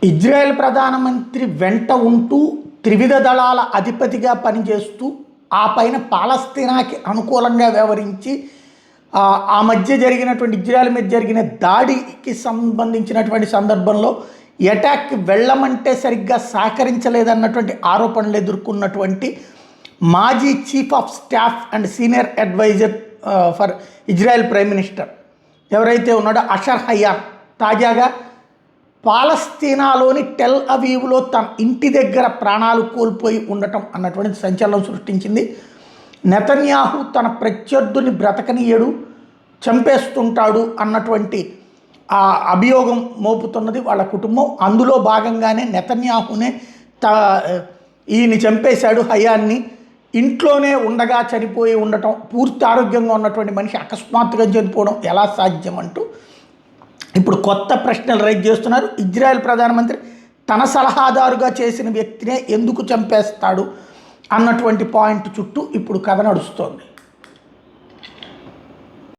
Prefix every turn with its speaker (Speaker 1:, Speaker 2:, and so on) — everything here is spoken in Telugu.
Speaker 1: ఇజ్రాయెల్ ప్రధానమంత్రి వెంట ఉంటూ త్రివిధ దళాల అధిపతిగా పనిచేస్తూ ఆ పైన పాలస్తీనాకి అనుకూలంగా వ్యవహరించి ఆ మధ్య జరిగినటువంటి ఇజ్రాయెల్ మీద జరిగిన దాడికి సంబంధించినటువంటి సందర్భంలో అటాక్కి వెళ్ళమంటే సరిగ్గా సహకరించలేదన్నటువంటి ఆరోపణలు ఎదుర్కొన్నటువంటి మాజీ chief of staff and senior adviser for Israel prime minister ఎవరైతే ఉన్నాడో అషర్ హయాన్ తాజాగా పాలస్తీనాలోని టెల్ అవీవ్లో తన ఇంటి దగ్గర ప్రాణాలు కోల్పోయి ఉండటం అన్నటువంటి సంచలనం సృష్టించింది. నెతన్యాహు తన ప్రత్యర్థుని బ్రతకనీయడు, చంపేస్తుంటాడు అన్నటువంటి ఆ అభియోగం మోపుతున్నది వాళ్ళ కుటుంబం. అందులో భాగంగానే నెతన్యాహునే ఈయన్ని చంపేశాడు, హయాన్ని. ఇంట్లోనే ఉండగా చనిపోయి ఉండటం, పూర్తి ఆరోగ్యంగా ఉన్నటువంటి మనిషి అకస్మాత్తుగా చనిపోవడం ఎలా సాధ్యం అంటూ ఇప్పుడు కొత్త ప్రశ్నలు రైజ్ చేస్తున్నారు. ఇజ్రాయెల్ ప్రధానమంత్రి తన సలహాదారుగా చేసిన వ్యక్తినే ఎందుకు చంపేస్తాడు అన్నటువంటి పాయింట్ చుట్టూ ఇప్పుడు కథ నడుస్తోంది.